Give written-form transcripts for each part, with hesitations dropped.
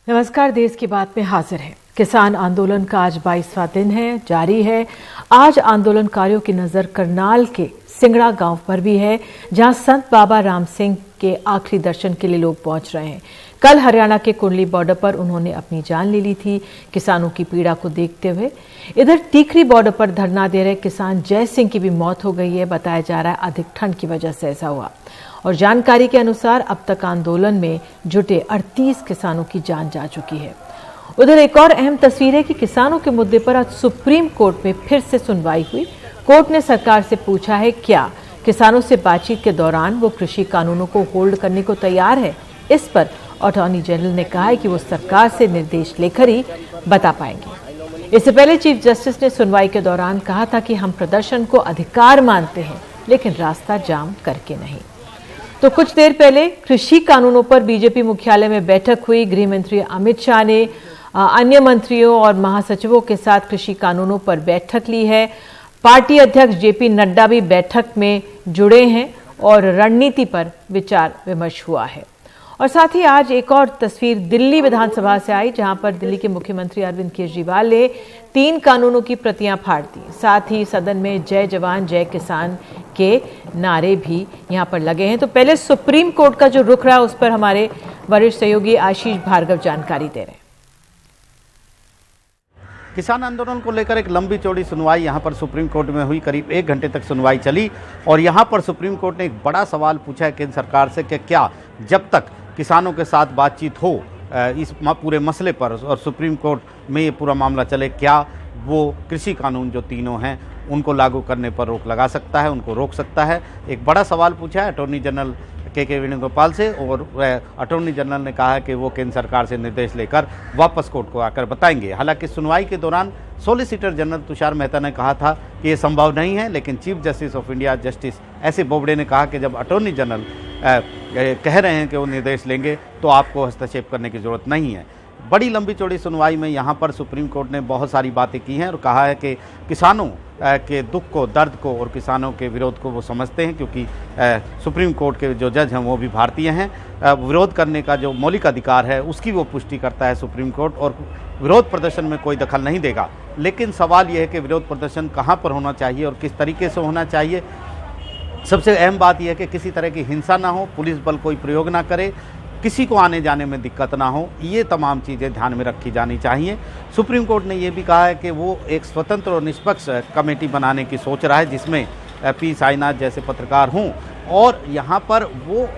नमस्कार। देश की बात में हाजिर है। किसान आंदोलन का आज 22वां दिन है, जारी है। आज आंदोलनकारियों की नजर करनाल के सिंगड़ा गांव पर भी है, जहां संत बाबा राम सिंह के आखिरी दर्शन के लिए लोग पहुंच रहे हैं। कल हरियाणा के कुंडली बॉर्डर पर उन्होंने अपनी जान ले ली थी किसानों की पीड़ा को देखते हुए। इधर टीकरी बॉर्डर पर धरना दे रहे किसान जय सिंह की भी मौत हो गई है। बताया जा रहा है अधिक ठंड की वजह से ऐसा हुआ। और जानकारी के अनुसार अब तक आंदोलन में जुटे 38 किसानों की जान जा चुकी है। उधर एक और अहम तस्वीर है कि किसानों के मुद्दे पर आज सुप्रीम कोर्ट में फिर से सुनवाई हुई। कोर्ट ने सरकार से पूछा है क्या किसानों से बातचीत के दौरान वो कृषि कानूनों को होल्ड करने को तैयार है। इस पर अटॉर्नी जनरल ने कहा है कि वो सरकार से निर्देश लेकर ही बता पाएंगे। इससे पहले चीफ जस्टिस ने सुनवाई के दौरान कहा था कि हम प्रदर्शन को अधिकार मानते हैं, लेकिन रास्ता जाम करके नहीं। तो कुछ देर पहले कृषि कानूनों पर बीजेपी मुख्यालय में बैठक हुई। गृह मंत्री अमित शाह ने अन्य मंत्रियों और महासचिवों के साथ कृषि कानूनों पर बैठक ली है। पार्टी अध्यक्ष जेपी नड्डा भी बैठक में जुड़े हैं और रणनीति पर विचार विमर्श हुआ है। और साथ ही आज एक और तस्वीर दिल्ली विधानसभा से आई, जहां पर दिल्ली के मुख्यमंत्री अरविंद केजरीवाल ने 3 कानूनों की प्रतियां फाड़ दी। साथ ही सदन में जय जवान जय किसान के नारे भी यहां पर लगे हैं। तो पहले सुप्रीम कोर्ट का जो रुख रहा है उस पर हमारे वरिष्ठ सहयोगी आशीष भार्गव जानकारी दे रहे हैं। किसान आंदोलन को लेकर एक लंबी चौड़ी सुनवाई यहां पर सुप्रीम कोर्ट में हुई। करीब 1 घंटे तक सुनवाई चली और यहां पर सुप्रीम कोर्ट ने एक बड़ा सवाल पूछा है केंद्र सरकार से कि क्या जब तक किसानों के साथ बातचीत हो इस पूरे मसले पर और सुप्रीम कोर्ट में ये पूरा मामला चले, क्या वो कृषि कानून जो तीनों हैं उनको लागू करने पर रोक लगा सकता है, उनको रोक सकता है। एक बड़ा सवाल पूछा है अटॉर्नी जनरल के वेणुगोपाल से और अटॉर्नी जनरल ने कहा है कि वो केंद्र सरकार से निर्देश लेकर वापस कोर्ट को आकर बताएंगे। हालांकि सुनवाई के दौरान सॉलिसिटर जनरल तुषार मेहता ने कहा था कि ये संभव नहीं है, लेकिन chief justice of India justice S A Bobde ने कहा कि जब अटॉर्नी जनरल कह रहे हैं कि वो निर्देश लेंगे तो आपको हस्तक्षेप करने की जरूरत नहीं है। बड़ी लंबी चौड़ी सुनवाई में यहाँ पर सुप्रीम कोर्ट ने बहुत सारी बातें की हैं और कहा है कि किसानों के दुख को, दर्द को और किसानों के विरोध को वो समझते हैं, क्योंकि सुप्रीम कोर्ट के जो जज हैं वो भी भारतीय हैं। विरोध करने का जो मौलिक अधिकार है उसकी वो पुष्टि करता है सुप्रीम कोर्ट और विरोध प्रदर्शन में कोई दखल नहीं देगा। लेकिन सवाल ये है कि विरोध प्रदर्शन कहाँ पर होना चाहिए और किस तरीके से होना चाहिए। सबसे अहम बात यह है कि किसी तरह की हिंसा ना हो, पुलिस बल कोई प्रयोग ना करे, किसी को आने जाने में दिक्कत ना हो, ये तमाम चीज़ें ध्यान में रखी जानी चाहिए। सुप्रीम कोर्ट ने ये भी कहा है कि वो एक स्वतंत्र और निष्पक्ष कमेटी बनाने की सोच रहा है जिसमें पी साईनाथ जैसे पत्रकार हों और यहाँ पर वो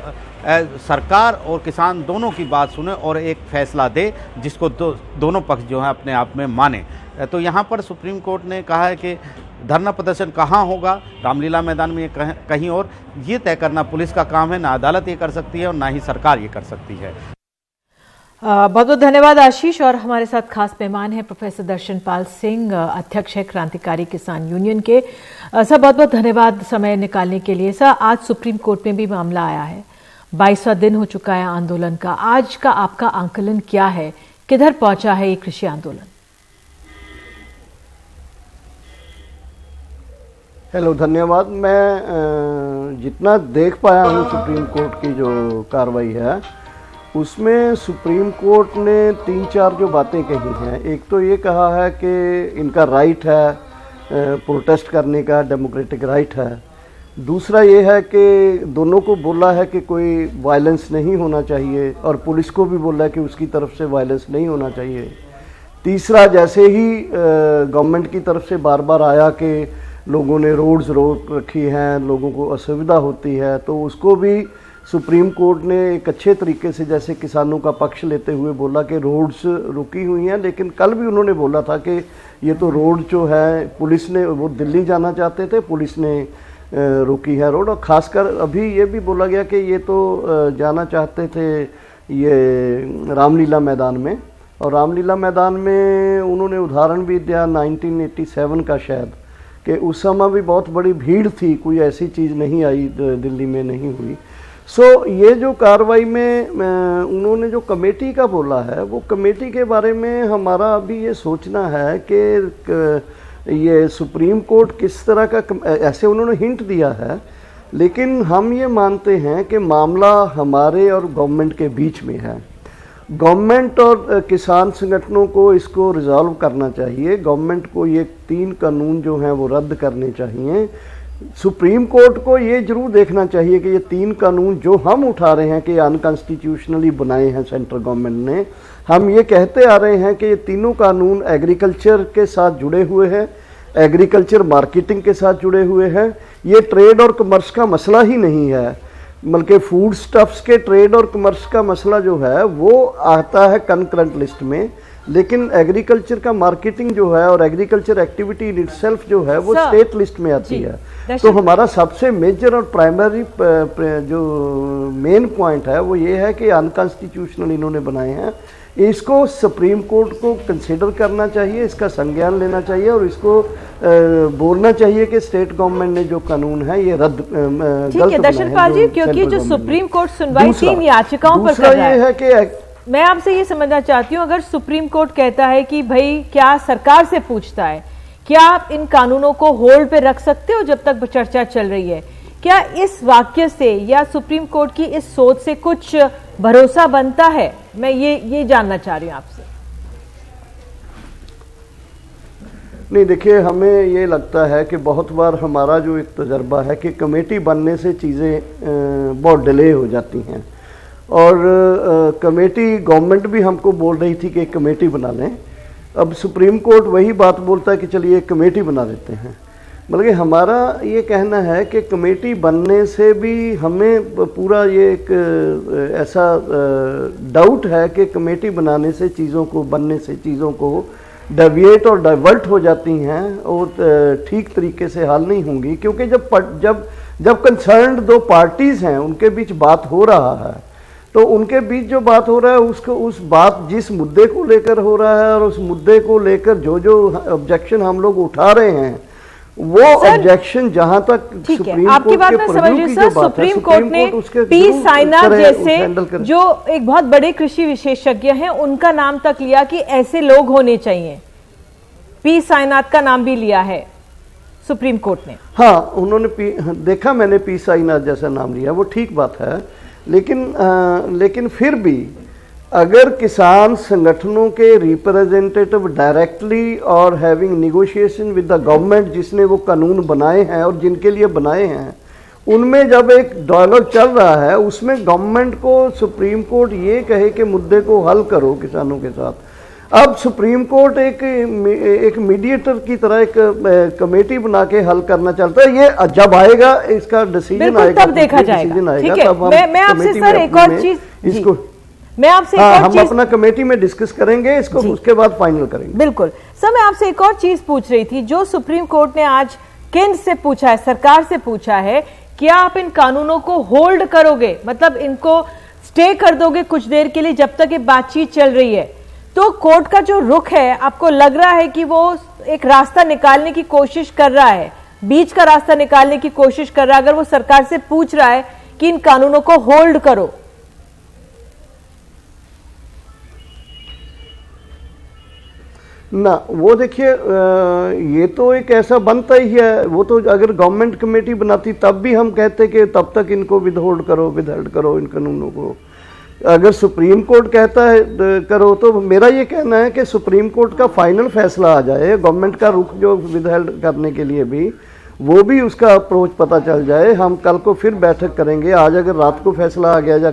सरकार और किसान दोनों की बात सुने और एक फैसला दे जिसको दोनों पक्ष जो है अपने आप में माने। तो यहाँ पर सुप्रीम कोर्ट ने कहा है कि धरना प्रदर्शन कहाँ होगा, रामलीला मैदान में कहीं और, ये तय करना पुलिस का काम है। ना अदालत ये कर सकती है और ना ही सरकार ये कर सकती है। बहुत बहुत धन्यवाद आशीष। और हमारे साथ खास मेहमान हैं प्रोफेसर दर्शनपाल सिंह, अध्यक्ष है क्रांतिकारी किसान यूनियन के। सर बहुत बहुत धन्यवाद समय निकालने के लिए। सर आज सुप्रीम कोर्ट में भी मामला आया है, 22वां दिन हो चुका है आंदोलन का। आज का आपका आंकलन क्या है, किधर पहुंचा है ये कृषि आंदोलन? हेलो, धन्यवाद। मैं जितना देख पाया हूँ सुप्रीम कोर्ट की जो कार्रवाई है उसमें सुप्रीम कोर्ट ने 3-4 जो बातें कही हैं। एक तो ये कहा है कि इनका राइट है प्रोटेस्ट करने का, डेमोक्रेटिक राइट है। दूसरा ये है कि दोनों को बोला है कि कोई वायलेंस नहीं होना चाहिए और पुलिस को भी बोला है कि उसकी तरफ से वायलेंस नहीं होना चाहिए। तीसरा, जैसे ही गवर्नमेंट की तरफ से बार बार आया कि लोगों ने रोड्स रोक रखी हैं, लोगों को असुविधा होती है, तो उसको भी सुप्रीम कोर्ट ने एक अच्छे तरीके से जैसे किसानों का पक्ष लेते हुए बोला कि रोड्स रुकी हुई हैं। लेकिन कल भी उन्होंने बोला था कि ये तो रोड जो है पुलिस ने, वो दिल्ली जाना चाहते थे, पुलिस ने रोकी है रोड। और ख़ासकर अभी ये भी बोला गया कि ये तो जाना चाहते थे ये रामलीला मैदान में, और रामलीला मैदान में उन्होंने उदाहरण भी दिया 1987 का शायद, कि उस समय भी बहुत बड़ी भीड़ थी, कोई ऐसी चीज़ नहीं आई, दिल्ली में नहीं हुई। ये जो कार्रवाई में उन्होंने जो कमेटी का बोला है, वो कमेटी के बारे में हमारा अभी ये सोचना है कि ये सुप्रीम कोर्ट किस तरह का, ऐसे उन्होंने हिंट दिया है, लेकिन हम ये मानते हैं कि मामला हमारे और गवर्नमेंट के बीच में है। गवर्नमेंट और किसान संगठनों को इसको रिजॉल्व करना चाहिए। गवर्नमेंट को ये 3 कानून जो हैं वो रद्द करने चाहिए। सुप्रीम कोर्ट को ये जरूर देखना चाहिए कि ये 3 कानून जो हम उठा रहे हैं कि अनकॉन्स्टिट्यूशनली बनाए हैं सेंट्रल गवर्नमेंट ने, हम ये कहते आ रहे हैं कि ये तीनों कानून एग्रीकल्चर के साथ जुड़े हुए हैं, एग्रीकल्चर मार्केटिंग के साथ जुड़े हुए हैं। ये ट्रेड और कमर्स का मसला ही नहीं है, बल्कि फूड स्टफ्स के ट्रेड और कमर्स का मसला जो है वो आता है कंकरेंट लिस्ट में, लेकिन एग्रीकल्चर का मार्केटिंग जो है और एग्रीकल्चर एक्टिविटी इन इटसेल्फ जो है वो स्टेट लिस्ट में आती है। तो हमारा सबसे मेजर और प्राइमरी जो मेन पॉइंट है वो ये है कि अनकॉन्स्टिट्यूशनल इन्होंने बनाए हैं। इसको सुप्रीम कोर्ट को कंसिडर करना चाहिए, इसका संज्ञान लेना चाहिए और इसको बोलना चाहिए कि स्टेट गवर्नमेंट ने जो कानून है ये रद्द ठीक है दर्शनपाल जी, क्योंकि जो सुप्रीम कोर्ट सुनवाई 3 याचिकाओं पर कर रहा है कि मैं आपसे ये समझना चाहती हूँ, अगर सुप्रीम कोर्ट कहता है कि भाई क्या सरकार से पूछता है, क्या आप इन कानूनों को होल्ड पे रख सकते हो जब तक चर्चा चल रही है? क्या इस वाक्य से या सुप्रीम कोर्ट की इस सोच से कुछ भरोसा बनता है? मैं ये जानना चाह रही हूँ आपसे। नहीं, देखिए, हमें ये लगता है कि बहुत बार हमारा जो एक तजर्बा है कि कमेटी बनने से चीज़ें बहुत डिले हो जाती हैं और कमेटी गवर्नमेंट भी हमको बोल रही थी कि कमेटी बना लें। अब सुप्रीम कोर्ट वही बात बोलता है कि चलिए एक कमेटी बना देते हैं। बल्कि हमारा ये कहना है कि कमेटी बनने से भी हमें पूरा ये एक ऐसा डाउट है कि कमेटी बनाने से बनने से चीज़ों को डेविएट और डाइवर्ट हो जाती हैं और ठीक तरीके से हल नहीं होंगी, क्योंकि जब कंसर्न्ड 2 पार्टीज़ हैं उनके बीच बात हो रहा है तो उनके बीच जो बात हो रहा है उसको उस बात जिस मुद्दे को लेकर हो रहा है और उस मुद्दे को लेकर जो ऑब्जेक्शन हम लोग उठा रहे हैं वो ऑब्जेक्शन जहां तक सुप्रीम आपकी बात मैं समझ रही हूँ। सुप्रीम कोर्ट ने पी साइनाथ जैसे जो एक बहुत बड़े कृषि विशेषज्ञ हैं उनका नाम तक लिया कि ऐसे लोग होने चाहिए। पी साइनाथ का नाम भी लिया है सुप्रीम कोर्ट ने। हाँ, उन्होंने देखा, मैंने पी साइनाथ जैसा नाम लिया, वो ठीक बात है, लेकिन फिर भी अगर किसान संगठनों के रिप्रेजेंटेटिव डायरेक्टली और having negotiation with the government, जिसने वो कानून बनाए हैं और जिनके लिए बनाए हैं, उनमें जब एक डायलॉग चल रहा है उसमें गवर्नमेंट को सुप्रीम कोर्ट ये कहे कि मुद्दे को हल करो किसानों के साथ, अब सुप्रीम कोर्ट एक मीडिएटर की तरह एक कमेटी बना के हल करना चाहता है। ये जब आएगा इसका डिसीजन आएगा, तब देखा जाएगा। ठीक है, मैं आपसे सर एक और चीज इसको मैं आपसे एक और हम अपना कमेटी में डिस्कस करेंगे इसको, उसके बाद फाइनल करेंगे। बिल्कुल सर, मैं आपसे एक और चीज पूछ रही थी, जो सुप्रीम कोर्ट ने आज केंद्र से पूछा है, सरकार से पूछा है, क्या आप इन कानूनों को होल्ड करोगे, मतलब इनको स्टे कर दोगे कुछ देर के लिए जब तक ये बातचीत चल रही है? तो कोर्ट का जो रुख है, आपको लग रहा है कि वो एक रास्ता निकालने की कोशिश कर रहा है, बीच का रास्ता निकालने की कोशिश कर रहा है, अगर वो सरकार से पूछ रहा है कि इन कानूनों को होल्ड करो? ना, वो देखिए, ये तो एक ऐसा बनता ही है, वो तो अगर गवर्नमेंट कमेटी बनाती तब भी हम कहते कि तब तक इनको विदहोल्ड करो इन कानूनों को। अगर सुप्रीम कोर्ट कहता है करो, तो मेरा ये कहना है कि सुप्रीम कोर्ट का फाइनल फैसला आ जाए, गवर्नमेंट का रुख जो विदहोल्ड करने के लिए भी वो भी उसका अप्रोच पता चल जाए। हम कल को फिर बैठक करेंगे। आज अगर रात को फैसला आ गया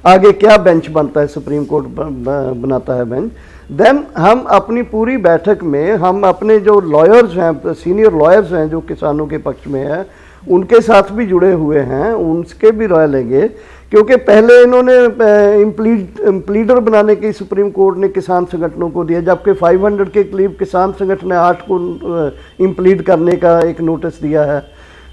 आगे क्या बेंच बनता है, सुप्रीम कोर्ट बनाता है बेंच, देन हम अपनी पूरी बैठक में हम अपने जो लॉयर्स हैं, सीनियर लॉयर्स हैं जो किसानों के पक्ष में है, उनके साथ भी जुड़े हुए हैं, उनके भी राय लेंगे। क्योंकि पहले इन्होंने इम्प्लीडर बनाने की सुप्रीम कोर्ट ने किसान संगठनों को दिया, जबकि 500 के करीब किसान संगठन ने 8 को इम्प्लीड करने का एक नोटिस दिया है।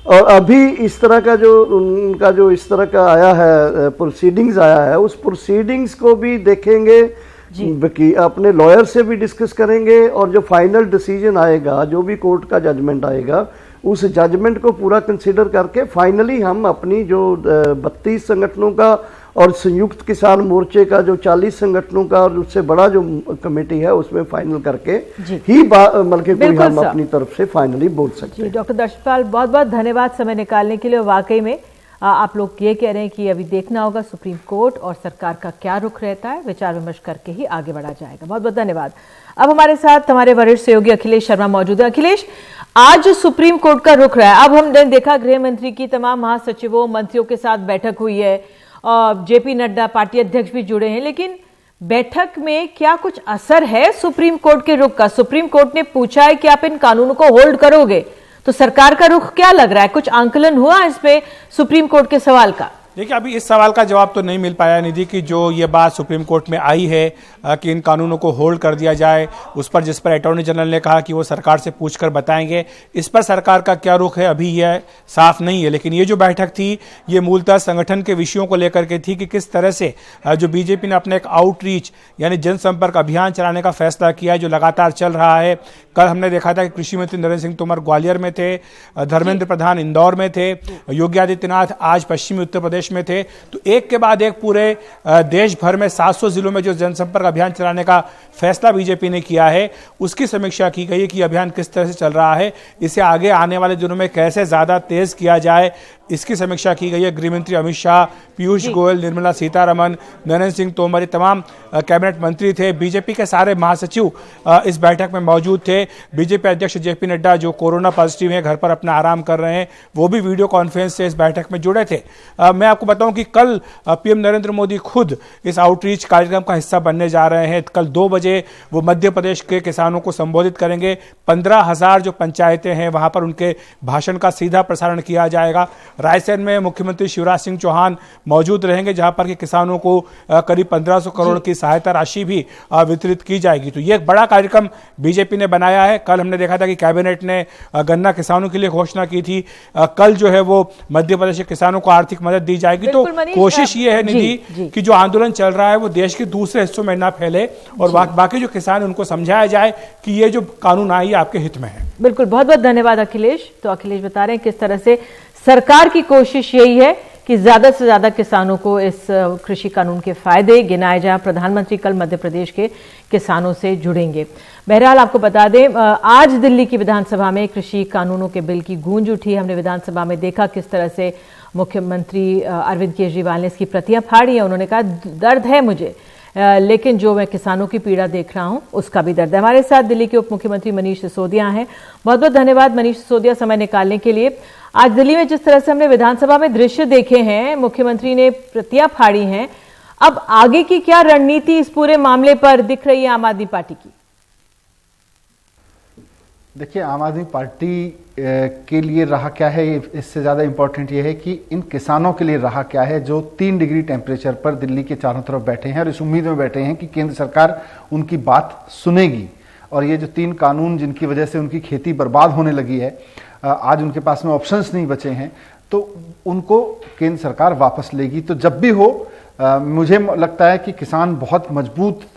और अभी इस तरह का जो उनका जो इस तरह का आया है, प्रोसीडिंग्स आया है, उस प्रोसीडिंग्स को भी देखेंगे कि अपने लॉयर से भी डिस्कस करेंगे और जो फाइनल डिसीजन आएगा, जो भी कोर्ट का जजमेंट आएगा, उस जजमेंट को पूरा कंसीडर करके फाइनली हम अपनी जो 32 संगठनों का और संयुक्त किसान मोर्चे का जो 40 संगठनों का और उससे बड़ा जो कमेटी है उसमें फाइनल करके ही बल्कि हम अपनी तरफ से फाइनली बोल सकते हैं। डॉक्टर दर्शनपाल, बहुत बहुत धन्यवाद समय निकालने के लिए। वाकई में आप लोग ये कह रहे हैं कि अभी देखना होगा सुप्रीम कोर्ट और सरकार का क्या रुख रहता है, विचार विमर्श करके ही आगे बढ़ा जाएगा। बहुत बहुत धन्यवाद। अब हमारे साथ हमारे वरिष्ठ सहयोगी अखिलेश शर्मा मौजूद है। अखिलेश, आज सुप्रीम कोर्ट का रुख रहा है। अब हमने देखा गृह मंत्री की तमाम महासचिवों मंत्रियों के साथ बैठक हुई है और जेपी नड्डा पार्टी अध्यक्ष भी जुड़े हैं, लेकिन बैठक में क्या कुछ असर है सुप्रीम कोर्ट के रुख का? सुप्रीम कोर्ट ने पूछा है कि आप इन कानूनों को होल्ड करोगे, तो सरकार का रुख क्या लग रहा है? कुछ आंकलन हुआ इस पे सुप्रीम कोर्ट के सवाल का? देखिए, अभी इस सवाल का जवाब तो नहीं मिल पाया निधि की जो ये बात सुप्रीम कोर्ट में आई है कि इन कानूनों को होल्ड कर दिया जाए, उस पर जिस पर अटॉर्नी जनरल ने कहा कि वो सरकार से पूछकर बताएंगे, इस पर सरकार का क्या रुख है अभी यह साफ नहीं है। लेकिन ये जो बैठक थी ये मूलतः संगठन के विषयों को लेकर के थी कि किस तरह से जो बीजेपी ने अपने एक आउटरीच यानी जनसंपर्क अभियान चलाने का फैसला किया है जो लगातार चल रहा है। कल हमने देखा था कि कृषि मंत्री नरेंद्र सिंह तोमर ग्वालियर में थे, धर्मेंद्र प्रधान इंदौर में थे, योगी आदित्यनाथ आज पश्चिमी उत्तर प्रदेश में थे। तो एक के बाद एक पूरे देश भर में 700 जिलों में जो जनसंपर्क अभियान चलाने का फैसला बीजेपी ने किया है उसकी समीक्षा की गई है कि अभियान किस तरह से चल रहा है, इसे आगे आने वाले दिनों में कैसे ज्यादा तेज किया जाए, इसकी समीक्षा की गई है। गृहमंत्री अमित शाह, पीयूष गोयल, निर्मला सीतारमण, नरेंद्र सिंह तोमर, ये तमाम कैबिनेट मंत्री थे। बीजेपी के सारे महासचिव इस बैठक में मौजूद थे। बीजेपी अध्यक्ष जेपी नड्डा जो कोरोना पॉजिटिव हैं, घर पर अपना आराम कर रहे हैं, वो भी वीडियो कॉन्फ्रेंस से इस बैठक में जुड़े थे। मैं आपको बताऊं कि कल पीएम नरेंद्र मोदी खुद इस आउटरीच कार्यक्रम का हिस्सा बनने जा रहे हैं। कल 2 बजे वो मध्य प्रदेश के किसानों को संबोधित करेंगे। 15,000 जो पंचायतें हैं वहां पर उनके भाषण का सीधा प्रसारण किया जाएगा। रायसेन में मुख्यमंत्री शिवराज सिंह चौहान मौजूद रहेंगे जहां पर कि किसानों को करीब 1500 करोड़ की सहायता राशि भी वितरित की जाएगी। तो ये एक बड़ा कार्यक्रम बीजेपी ने बनाया है। कल हमने देखा था कि कैबिनेट ने गन्ना किसानों के लिए घोषणा की थी। कल जो है वो मध्य प्रदेश के किसानों को आर्थिक मदद दी जाएगी। तो कोशिश ये है निधि कि जो आंदोलन चल रहा है वो देश के दूसरे हिस्सों में ना फैले और बाकी जो किसान उनको समझाया जाए कि ये जो कानून आई आपके हित में है। बिल्कुल, बहुत बहुत धन्यवाद अखिलेश। तो अखिलेश बता रहे हैं किस तरह से सरकार की कोशिश यही है कि ज्यादा से ज्यादा किसानों को इस कृषि कानून के फायदे गिनाए जाए। प्रधानमंत्री कल मध्य प्रदेश के किसानों से जुड़ेंगे। बहरहाल आपको बता दें, आज दिल्ली की विधानसभा में कृषि कानूनों के बिल की गूंज उठी। हमने विधानसभा में देखा किस तरह से मुख्यमंत्री अरविंद केजरीवाल ने इसकी प्रतियां फाड़ी है। उन्होंने कहा दर्द है मुझे, लेकिन जो मैं किसानों की पीड़ा देख रहा हूं उसका भी दर्द है। हमारे साथ दिल्ली के उप मुख्यमंत्री मनीष सिसोदिया हैं। बहुत बहुत धन्यवाद मनीष सिसोदिया समय निकालने के लिए। आज दिल्ली में जिस तरह से हमने विधानसभा में दृश्य देखे हैं, मुख्यमंत्री ने प्रतियां फाड़ी हैं, अब आगे की क्या रणनीति इस पूरे मामले पर दिख रही है आम आदमी पार्टी की? देखिए, आम आदमी पार्टी के लिए रहा क्या है, इससे ज़्यादा इम्पोर्टेंट ये है कि इन किसानों के लिए रहा क्या है जो 3 डिग्री टेम्परेचर पर दिल्ली के चारों तरफ बैठे हैं और इस उम्मीद में बैठे हैं कि केंद्र सरकार उनकी बात सुनेगी। और ये जो 3 कानून जिनकी वजह से उनकी खेती बर्बाद होने लगी है, आज उनके पास में ऑप्शंस नहीं बचे हैं, तो उनको केंद्र सरकार वापस लेगी। तो जब भी हो, मुझे लगता है कि किसान बहुत मजबूत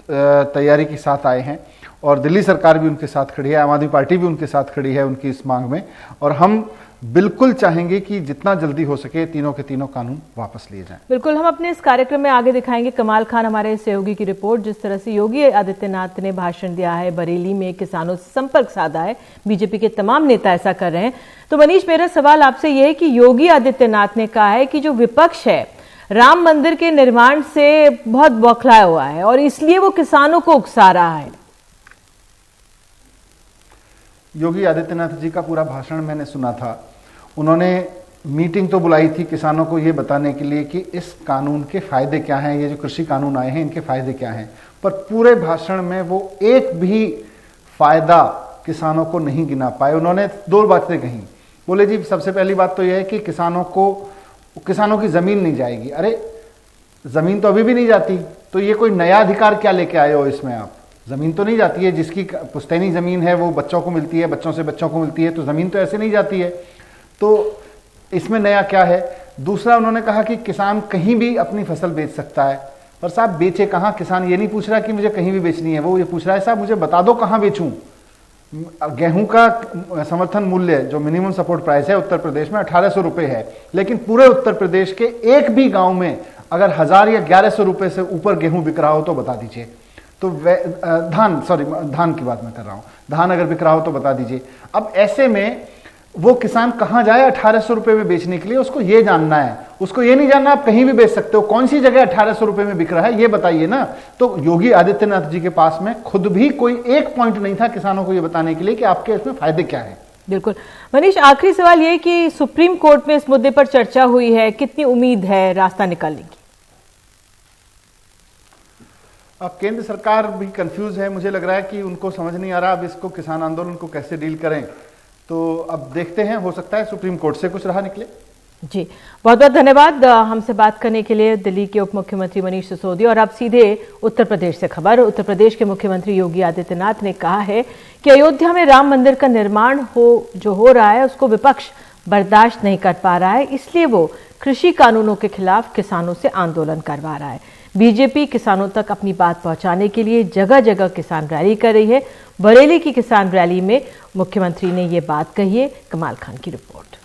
तैयारी के साथ आए हैं और दिल्ली सरकार भी उनके साथ खड़ी है, आम आदमी पार्टी भी उनके साथ खड़ी है उनकी इस मांग में। और हम बिल्कुल चाहेंगे कि जितना जल्दी हो सके तीनों के तीनों कानून वापस लिए जाएं। बिल्कुल, हम अपने इस कार्यक्रम में आगे दिखाएंगे कमाल खान हमारे सहयोगी की रिपोर्ट। जिस तरह से योगी आदित्यनाथ ने भाषण दिया है, बरेली में किसानों से संपर्क साधा है, बीजेपी के तमाम नेता ऐसा कर रहे हैं। तो मनीष, मेरा सवाल आपसे यह है कि योगी आदित्यनाथ ने कहा है कि जो विपक्ष है राम मंदिर के निर्माण से बहुत बौखलाया हुआ है और इसलिए वो किसानों को उकसा रहा है। योगी आदित्यनाथ जी का पूरा भाषण मैंने सुना था। उन्होंने मीटिंग तो बुलाई थी किसानों को ये बताने के लिए कि इस कानून के फायदे क्या हैं, ये जो कृषि कानून आए हैं इनके फायदे क्या हैं, पर पूरे भाषण में वो एक भी फायदा किसानों को नहीं गिना पाए। उन्होंने 2 बातें कही। बोले जी, सबसे पहली बात तो यह है कि किसानों की जमीन नहीं जाएगी। अरे, जमीन तो अभी भी नहीं जाती, तो ये कोई नया अधिकार क्या लेके आए हो इसमें आप? जमीन तो नहीं जाती है, जिसकी पुश्तैनी जमीन है वो बच्चों को मिलती है, बच्चों से बच्चों को मिलती है, तो जमीन तो ऐसे नहीं जाती है, तो इसमें नया क्या है? दूसरा, उन्होंने कहा कि किसान कहीं भी अपनी फसल बेच सकता है। पर साहब, बेचे कहाँ? किसान ये नहीं पूछ रहा कि मुझे कहीं भी बेचनी है, वो ये पूछ रहा है साहब मुझे बता दो कहाँ बेचूं। गेहूं का समर्थन मूल्य जो मिनिमम सपोर्ट प्राइस है उत्तर प्रदेश में 1800 रुपए है, लेकिन पूरे उत्तर प्रदेश के एक भी गांव में अगर 1000 या 1100 रुपए से ऊपर गेहूं बिक रहा हो तो बता दीजिए। तो धान की बात मैं कर रहा हूं, धान अगर बिक रहा हो तो बता दीजिए। अब ऐसे में वो किसान कहां जाए 1800 रुपए में बेचने के लिए, उसको ये जानना है। उसको ये नहीं जानना आप कहीं भी बेच सकते हो, कौन सी जगह 1800 रुपए में बिक रहा है ये बताइए ना। तो योगी आदित्यनाथ जी के पास में खुद भी कोई एक पॉइंट नहीं था किसानों को ये बताने के लिए कि आपके इसमें फायदे क्या है। बिल्कुल। मनीष, आखिरी सवाल ये कि सुप्रीम कोर्ट में इस मुद्दे पर चर्चा हुई है, कितनी उम्मीद है रास्ता निकालने की? अब केंद्र सरकार भी कंफ्यूज है, मुझे लग रहा है कि उनको समझ नहीं आ रहा अब इसको किसान आंदोलन को कैसे डील करें। तो अब देखते हैं, हो सकता है सुप्रीम कोर्ट से कुछ राह निकले। जी, बहुत बहुत धन्यवाद हमसे बात करने के लिए दिल्ली के उप मुख्यमंत्री मनीष सिसोदिया। और अब सीधे उत्तर प्रदेश से खबर। उत्तर प्रदेश के मुख्यमंत्री योगी आदित्यनाथ ने कहा है कि अयोध्या में राम मंदिर का निर्माण हो रहा है उसको विपक्ष बर्दाश्त नहीं कर पा रहा है, इसलिए वो कृषि कानूनों के खिलाफ किसानों से आंदोलन करवा रहा है। बीजेपी किसानों तक अपनी बात पहुंचाने के लिए जगह जगह किसान रैली कर रही है। बरेली की किसान रैली में मुख्यमंत्री ने ये बात कही है। कमाल खान की रिपोर्ट।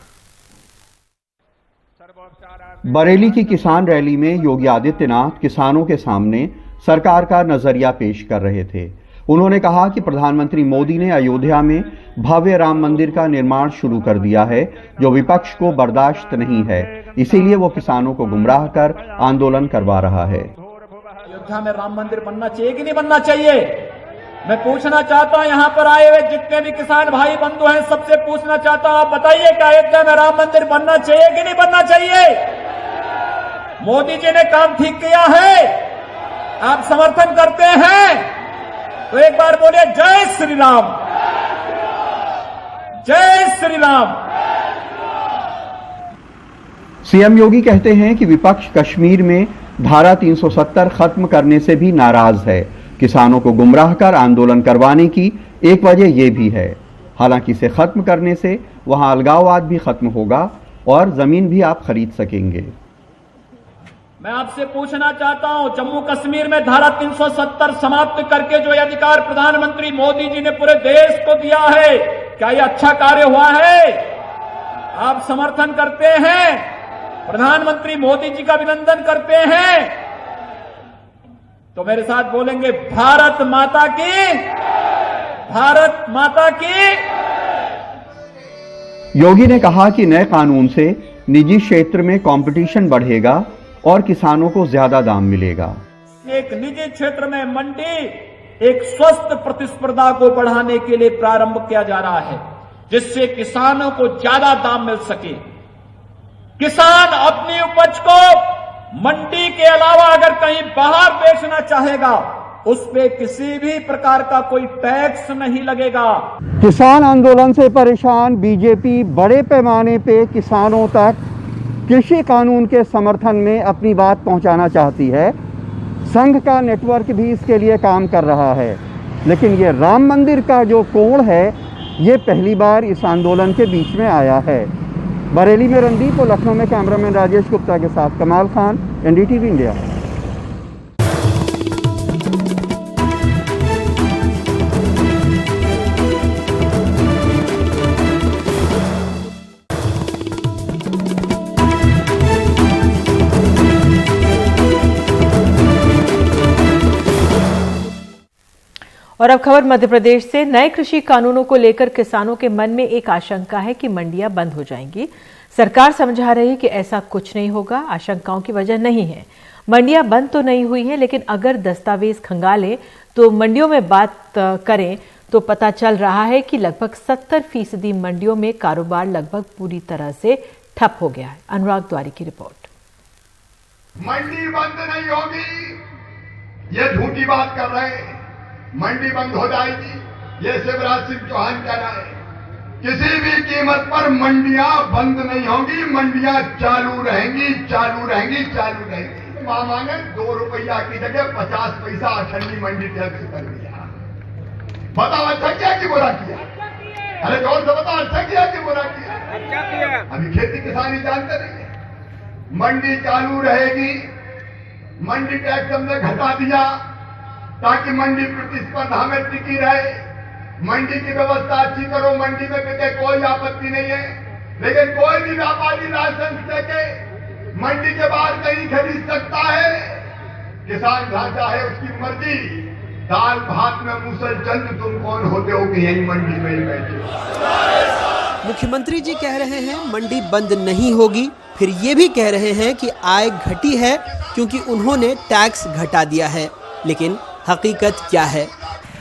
बरेली की किसान रैली में योगी आदित्यनाथ किसानों के सामने सरकार का नजरिया पेश कर रहे थे। उन्होंने कहा कि प्रधानमंत्री मोदी ने अयोध्या में भव्य राम मंदिर का निर्माण शुरू कर दिया है जो विपक्ष को बर्दाश्त नहीं है, इसीलिए वो किसानों को गुमराह कर आंदोलन करवा रहा है। अयोध्या में राम मंदिर बनना चाहिए कि नहीं बनना चाहिए? मैं पूछना चाहता हूं यहां पर आए हुए जितने भी किसान भाई बंधु हैं सबसे पूछना चाहता हूं, आप बताइए कि अयोध्या में राम मंदिर बनना चाहिए कि नहीं बनना चाहिए? मोदी जी ने काम ठीक किया है, आप समर्थन करते हैं तो एक बार बोलिए जय श्री राम, जय श्री राम। सीएम योगी कहते हैं कि विपक्ष कश्मीर में धारा 370 खत्म करने से भी नाराज है। किसानों को गुमराह कर आंदोलन करवाने की एक वजह यह भी है। हालांकि इसे खत्म करने से वहां अलगाववाद भी खत्म होगा और जमीन भी आप खरीद सकेंगे। मैं आपसे पूछना चाहता हूं, जम्मू कश्मीर में धारा 370 समाप्त करके जो अधिकार प्रधानमंत्री मोदी जी ने पूरे देश को दिया है, क्या यह अच्छा कार्य हुआ है? आप समर्थन करते हैं, प्रधानमंत्री मोदी जी का अभिनंदन करते हैं, तो मेरे साथ बोलेंगे भारत माता की, भारत माता की। योगी ने कहा कि नए कानून से निजी क्षेत्र में कंपटीशन बढ़ेगा और किसानों को ज्यादा दाम मिलेगा। एक निजी क्षेत्र में मंडी एक स्वस्थ प्रतिस्पर्धा को बढ़ाने के लिए प्रारंभ किया जा रहा है, जिससे किसानों को ज्यादा दाम मिल सके। किसान अपनी उपज को मंडी के अलावा अगर कहीं बाहर बेचना चाहेगा, उस पे किसी भी प्रकार का कोई टैक्स नहीं लगेगा। किसान आंदोलन से परेशान बीजेपी बड़े पैमाने पे किसानों तक कृषि कानून के समर्थन में अपनी बात पहुंचाना चाहती है। संघ का नेटवर्क भी इसके लिए काम कर रहा है, लेकिन ये राम मंदिर का जो कोण है ये पहली बार इस आंदोलन के बीच में आया है। बरेली में रणदीप और लखनऊ में कैमरामैन राजेश गुप्ता के साथ कमाल खान, एनडीटीवी इंडिया। और अब खबर मध्य प्रदेश से। नए कृषि कानूनों को लेकर किसानों के मन में एक आशंका है कि मंडियां बंद हो जाएंगी। सरकार समझा रही है कि ऐसा कुछ नहीं होगा। आशंकाओं की वजह नहीं है, मंडियां बंद तो नहीं हुई हैं, लेकिन अगर दस्तावेज खंगालें तो मंडियों में बात करें तो पता चल रहा है कि लगभग 70% मंडियों में कारोबार लगभग पूरी तरह से ठप हो गया है। अनुराग द्वारी की रिपोर्ट। मंडी बंद नहीं होगी, ये झूठी बात कर रहे हैं। मंडी बंद हो जाएगी, ये शिवराज सिंह चौहान कह रहे हैं। किसी भी कीमत पर मंडियां बंद नहीं होंगी, मंडियां चालू रहेंगी, चालू रहेंगी, चालू रहेंगी। मामा ने 2 रुपया की जगह 50 पैसा अठन्नी मंडी टैक्स कर दिया। बताओ अच्छा किया कि बुरा किया? अरे जोर से बताओ, अच्छा किया कि बुरा किया? अच्छा किया। अभी खेती किसानी जानते नहीं है। मंडी चालू रहेगी, मंडी टैक्स हमने घटा दिया ताकि मंडी प्रतिस्पर्धा में टिकी रहे। मंडी की व्यवस्था अच्छी करो, मंडी में बिके, कोई आपत्ति नहीं है, लेकिन कोई भी व्यापारी लाइसेंस लेके मंडी के बाहर कहीं खरीद सकता है। किसान ढांचा है उसकी मर्जी। दाल भात में मूसल चंद तुम कौन होते हो कि यही मंडी में ही बैठे। मुख्यमंत्री जी कह रहे हैं मंडी बंद नहीं होगी, फिर ये भी कह रहे हैं कि आय घटी है क्योंकि उन्होंने टैक्स घटा दिया है। लेकिन हकीकत क्या है?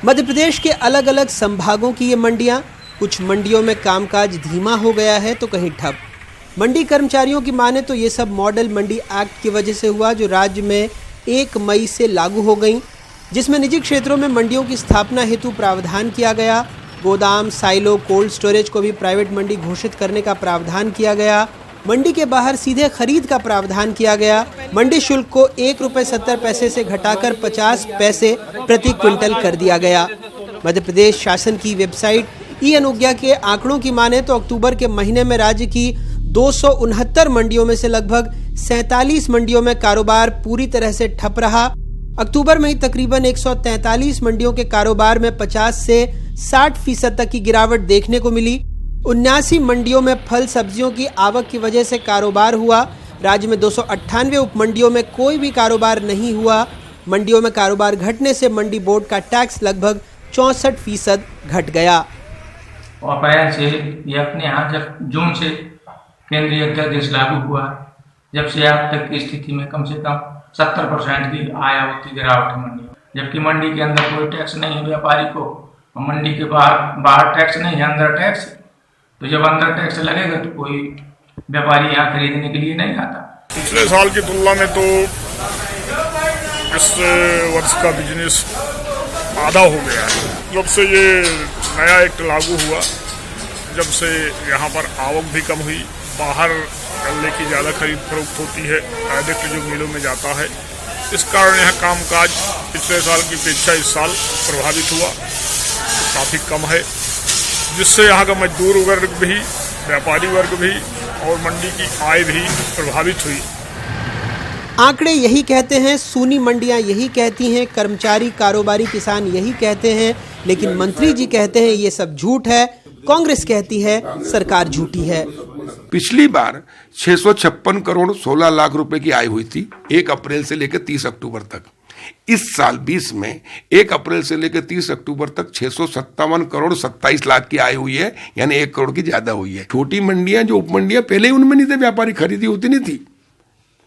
मध्य प्रदेश के अलग अलग संभागों की ये मंडियां, कुछ मंडियों में कामकाज धीमा हो गया है तो कहीं ठप। मंडी कर्मचारियों की माने तो ये सब मॉडल मंडी एक्ट की वजह से हुआ, जो राज्य में 1 मई से लागू हो गई, जिसमें निजी क्षेत्रों में मंडियों की स्थापना हेतु प्रावधान किया गया। गोदाम, साइलो, कोल्ड स्टोरेज को भी प्राइवेट मंडी घोषित करने का प्रावधान किया गया। मंडी के बाहर सीधे खरीद का प्रावधान किया गया। मंडी शुल्क को ₹1.70 से घटाकर 50 पैसे प्रति क्विंटल कर दिया गया। मध्य प्रदेश शासन की वेबसाइट ई-अनुज्ञा के आंकड़ों की माने तो अक्टूबर के महीने में राज्य की 269 मंडियों में से लगभग 47 मंडियों में कारोबार पूरी तरह से ठप रहा। अक्टूबर में ही तकरीबन 143 मंडियों के कारोबार में 50 से 60% तक की गिरावट देखने को मिली। 79 मंडियों में फल सब्जियों की आवक की वजह से कारोबार हुआ। राज्य में 298 उपमंडियों में कोई भी कारोबार नहीं हुआ। मंडियों में कारोबार घटने से मंडी बोर्ड का टैक्स लगभग 64% घट गया। अप्रैल से ये अपने यहाँ जब जून से केंद्रीय अध्यादेश लागू हुआ, जब से आज तक की स्थिति में कम से कम 70% की आय आवक गिरावट है मंडी में। जबकि मंडी के अंदर कोई टैक्स नहीं है व्यापारी को, और मंडी के बाहर टैक्स नहीं है, अंदर टैक्स। तो जब अंदर टैक्स लगेगा तो कोई व्यापारी यहाँ खरीदने के लिए नहीं आता। पिछले साल की तुलना में तो इस वर्ष का बिजनेस आधा हो गया है। जब से ये नया एक्ट लागू हुआ, जब से यहाँ पर आवक भी कम हुई, बाहर गल्ले की ज़्यादा खरीद फरोख्त होती है, डायरेक्ट जो मिलों में जाता है, इस कारण यहाँ कामकाज पिछले साल की अपेक्षा इस साल प्रभावित हुआ, तो काफ़ी कम है, जिससे यहाँ का मजदूर वर्ग भी, व्यापारी वर्ग भी और मंडी की आय भी प्रभावित हुई। आंकड़े यही कहते हैं, सूनी मंडियां यही कहती हैं, कर्मचारी, कारोबारी, किसान यही कहते हैं, लेकिन मंत्री जी कहते हैं ये सब झूठ है। कांग्रेस कहती है सरकार झूठी है। पिछली बार 656 करोड़ 16 लाख रुपए की आय हुई थी 1 अप्रैल से लेकर 30 अक्टूबर तक। इस साल 20 में 1 अप्रैल से लेकर 30 अक्टूबर तक 657 करोड़ 27 लाख की आय हुई है, यानी 1 करोड़ की ज्यादा हुई है। छोटी मंडियां जो उपमंडियां पहले ही उनमें नहीं थे, व्यापारी खरीदी होती नहीं थी,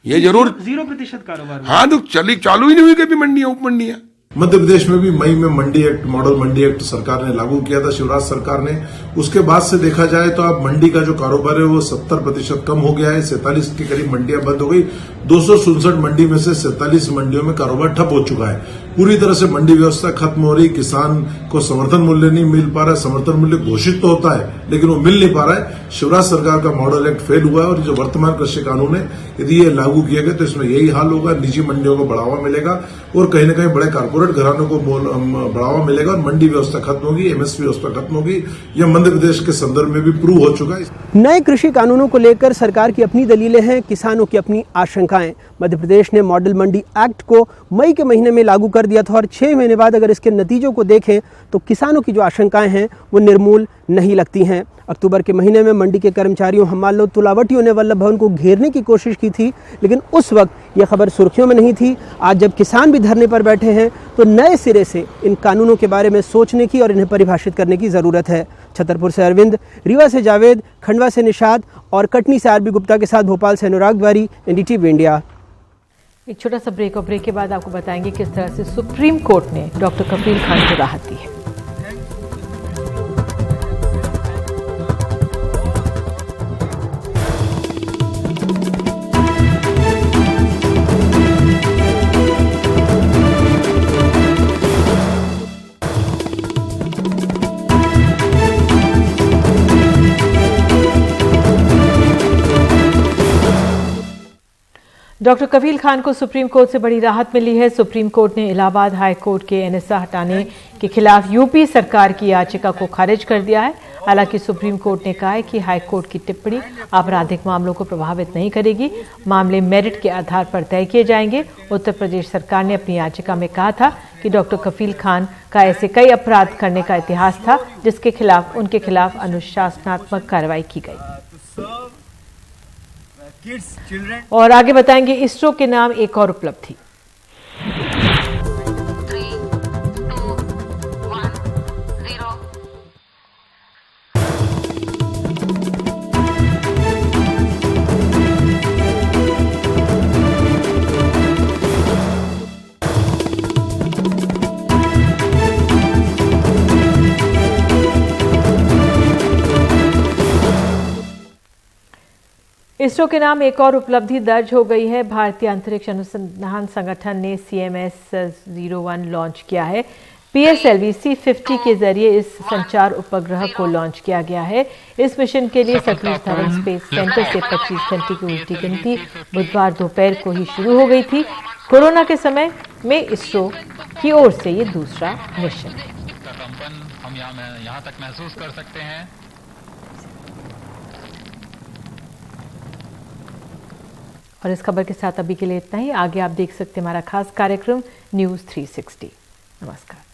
ये जरूर 0% कारोबार। हाँ, तो चालू ही नहीं हुई कभी मंडियां, उपमंडियां। मध्य प्रदेश में भी मई में मंडी एक्ट, मॉडल मंडी एक्ट सरकार ने लागू किया था, शिवराज सरकार ने। उसके बाद से देखा जाए तो अब मंडी का जो कारोबार है वो 70% कम हो गया है। 47 के करीब मंडियां बंद हो गई। 267 मंडी में से 47 मंडियों में कारोबार ठप हो चुका है। पूरी तरह से मंडी व्यवस्था खत्म हो रही। किसान को समर्थन मूल्य नहीं मिल पा रहा है। समर्थन मूल्य घोषित तो होता है लेकिन वो मिल नहीं पा रहा है। शिवराज सरकार का मॉडल एक्ट फेल हुआ है और जो वर्तमान कृषि कानून है, यदि ये लागू किए गए तो इसमें यही हाल होगा। निजी मंडियों को बढ़ावा मिलेगा और कहीं न कहीं बड़े कारपोरेट घरानों को बढ़ावा मिलेगा और मंडी व्यवस्था खत्म होगी, एमएसपी व्यवस्था खत्म होगी। यह मध्य प्रदेश के संदर्भ में भी प्रूव हो चुका है। नए कृषि कानूनों को लेकर सरकार की अपनी दलीलें हैं, किसानों की अपनी आशंकाएं। मध्य प्रदेश ने मॉडल मंडी एक्ट को मई के महीने में लागू कर दिया था और 6 महीने बाद अगर इसके नतीजों को देखें तो किसानों की जो आशंकाएं हैं वो निर्मूल नहीं लगती हैं। अक्टूबर के महीने में मंडी के कर्मचारियों, हमालों, तुलावटियों ने वल्लभ भवन को घेरने की कोशिश की थी, लेकिन उस वक्त यह खबर सुर्खियों में नहीं थी। आज जब किसान भी धरने पर बैठे हैं तो नए सिरे से इन कानूनों के बारे में सोचने की और इन्हें परिभाषित करने की ज़रूरत है। छतरपुर से अरविंद, रीवा से जावेद, खंडवा से निशाद और कटनी से आरबी गुप्ता के साथ भोपाल से अनुराग द्वारी, एनडीटीवी इंडिया। एक छोटा सा ब्रेक और ब्रेक के बाद आपको बताएंगे किस तरह से सुप्रीम कोर्ट ने डॉक्टर कफील खान को राहत दी है। डॉक्टर कफील खान को सुप्रीम कोर्ट से बड़ी राहत मिली है। सुप्रीम कोर्ट ने इलाहाबाद हाई कोर्ट के एनएसए हटाने के खिलाफ यूपी सरकार की याचिका को खारिज कर दिया है। हालांकि सुप्रीम कोर्ट ने कहा है कि हाई कोर्ट की टिप्पणी आपराधिक मामलों को प्रभावित नहीं करेगी, मामले मेरिट के आधार पर तय किए जाएंगे। उत्तर प्रदेश सरकार ने अपनी याचिका में कहा था कि डॉक्टर कफील खान का ऐसे कई अपराध करने का इतिहास था जिसके खिलाफ उनके खिलाफ अनुशासनात्मक कार्रवाई की गई। और आगे बताएंगे इसरो के नाम एक और उपलब्धि। इसरो के नाम एक और उपलब्धि दर्ज हो गई है। भारतीय अंतरिक्ष अनुसंधान संगठन ने CMS-01 लॉन्च किया है। PSLV C50 के जरिए इस संचार उपग्रह को लॉन्च किया गया है। इस मिशन के लिए सतीश धवन स्पेस सेंटर से 25 घंटे की उल्टी गिनती बुधवार दोपहर को ही शुरू हो गई थी। कोरोना के समय में इसरो की ओर से ये दूसरा मिशन है। हम यहाँ तक महसूस कर सकते हैं। और इस खबर के साथ अभी के लिए इतना ही। आगे आप देख सकते हैं हमारा खास कार्यक्रम न्यूज़ 360। नमस्कार।